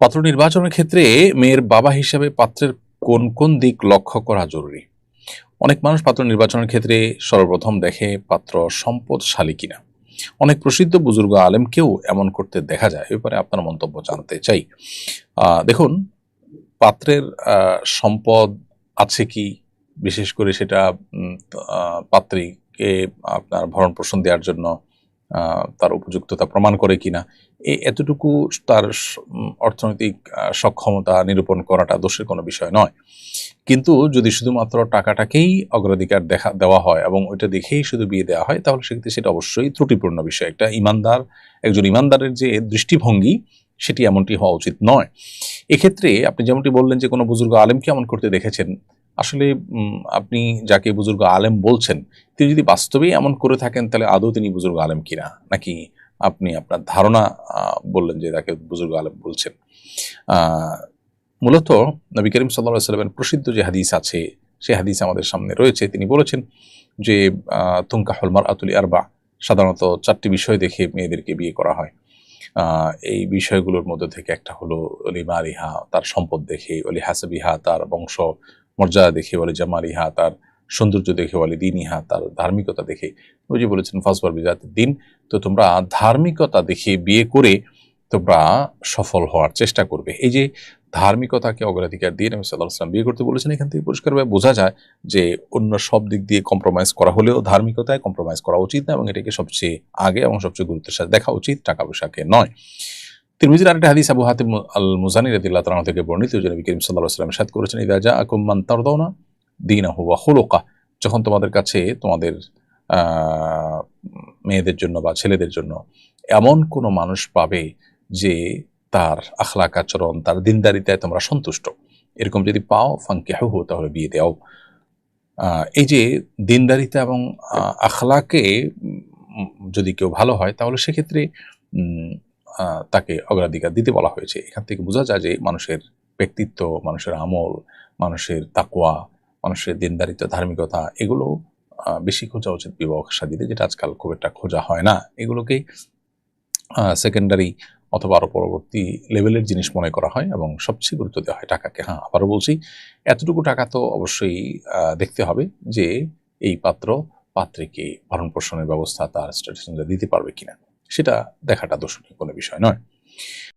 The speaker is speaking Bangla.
পাত্র নির্বাচনের ক্ষেত্রে মেয়ের বাবা হিসেবে পাত্রের কোন কোন দিক লক্ষ্য করা জরুরি? অনেক মানুষ পাত্র নির্বাচনের ক্ষেত্রে সর্বপ্রথম দেখে পাত্র সম্পদশালী কিনা। অনেক প্রসিদ্ধ বুজুর্গ আলেমকেও এমন করতে দেখা যায়। এ ব্যাপারে আপনার মন্তব্য জানতে চাই। দেখুন, পাত্রের সম্পদ আছে কি, বিশেষ করে সেটা পাত্রীকে আপনার ভরণ-পোষণ দেওয়ার জন্য তার উপযুক্ততা প্রমাণ করে কিনা, এতটুকু তার অর্থনৈতিক সক্ষমতা নিরূপণ করাটা দোষের কোনো বিষয় নয়। কিন্তু যদি শুধুমাত্র টাকাটাকেই অগ্রাধিকার দেওয়া হয় এবং ওইটা দেখেই শুধু বিয়ে দেওয়া হয়, তাহলে সেক্ষেত্রে সেটা অবশ্যই ত্রুটিপূর্ণ বিষয়। একজন ইমানদারের যে দৃষ্টিভঙ্গি, সেটি এমনটি হওয়া উচিত নয়। এক্ষেত্রে আপনি যেমনটি বললেন যে কোনো বুজুর্গ আলেমকে এমন করতে দেখেছেন, আসলে আপনি যাকে বুজুর্গ আলেম বলছেন, তিনি যদি বাস্তবেই এমন করে থাকেন, তাহলে আদৌ তিনি বুজুর্গ আলেম কিনা, নাকি আপনি আপনার ধারণা বললেন যে তাকে বুজুর্গ আলেম বলছেন। মূলত নবী করিম সাল্লাল্লাহু আলাইহি ওয়াসাল্লামের প্রসিদ্ধ যে হাদিস আছে, সেই হাদিস আমাদের সামনে রয়েছে। তিনি বলেছেন যে তুনকাহুল মারআতু লিআরবা, সাধারণত 4টি বিষয় দেখে মেয়েদেরকে বিয়ে করা হয়। এই বিষয়গুলোর মধ্যে থেকে একটা হলো লিমারিহা, তার সম্পদ দেখে; ওলি হাসাবিহা, তার বংশ মর্যাদা দেখে; ওলি জামালিহা, তার সৌন্দর্য দেখে; ওলি দীনিহা, তার ধার্মিকতা দেখে। ওই যে বলেছেন ফাসবার বিজাতিদ দ্বীন, তো তোমরা ধার্মিকতা দেখে বিয়ে করে তোমরা সফল হওয়ার চেষ্টা করবে। এই যে ধার্মিকতাকে অগ্রাধিকার দিয়ে নবী সাল্লাল্লাহু আলাইহি ওয়াসাল্লাম বিয়ে করতে বলেছেন, এখান থেকে পরিষ্কারভাবে বোঝা যায় যে অন্য সব দিক দিয়ে কম্প্রোমাইজ করা হলেও ধার্মিকতায় কম্প্রোমাইজ করা উচিত না, এবং এটাকে সবচেয়ে আগে এবং সবচেয়ে গুরুত্বের সাথে দেখা উচিত, টাকা পয়সাকে নয়। তিরমিজির আরেকটা হাদিস আবু হাতিম আল মুজানি রাদিয়াল্লাহু তাআলা থেকে বর্ণিত, যে নবী করিম সাল্লাল্লাহু আলাইহি ওয়াসাল্লাম ইরশাদ করেছেন, ইযা জাআকুম মান তারদাউনা দীনাহু ওয়া খুলুকাহ, যখন তোমাদের কাছে তোমাদের মেয়েদের জন্য বা ছেলেদের জন্য এমন কোনো মানুষ পাবে যে তার আখলাক আচরণ, তার দিনদারিতায় তোমরা সন্তুষ্ট, এরকম যদি পাও ফানকিহুহু, তাহলে বিয়ে দাও। এই যে দিনদারিতা এবং আখলাকে যদি কেউ ভালো হয়, তাহলে সেক্ষেত্রে তাকে অগ্রাধিকার দিতে বলা হয়েছে। এখান থেকে বোঝা যায় যে মানুষের ব্যক্তিত্ব, মানুষের আমল, মানুষের তাকওয়া, মানুষের দিনদারিতা, ধার্মিকতা, এগুলো বেশি খোঁজা উচিত বিবাহ শাদীতে, যেটা আজকাল খুব একটা খোঁজা হয় না। এগুলোকেই সেকেন্ডারি অথবা আরো পরবর্তী লেভেলের জিনিস মনে করা হয় এবং সবচেয়ে গুরুত্ব দেওয়া হয় টাকাকে। হ্যাঁ, আবারও বলছি, এতটুকু টাকা তো অবশ্যই দেখতে হবে যে এই পাত্র পাত্রীকে ভরণ পোষণের ব্যবস্থা তার স্ট্যাটাস দিতে পারবে কিনা, সেটা দেখাটা দোষণীয় কোনো বিষয় নয়।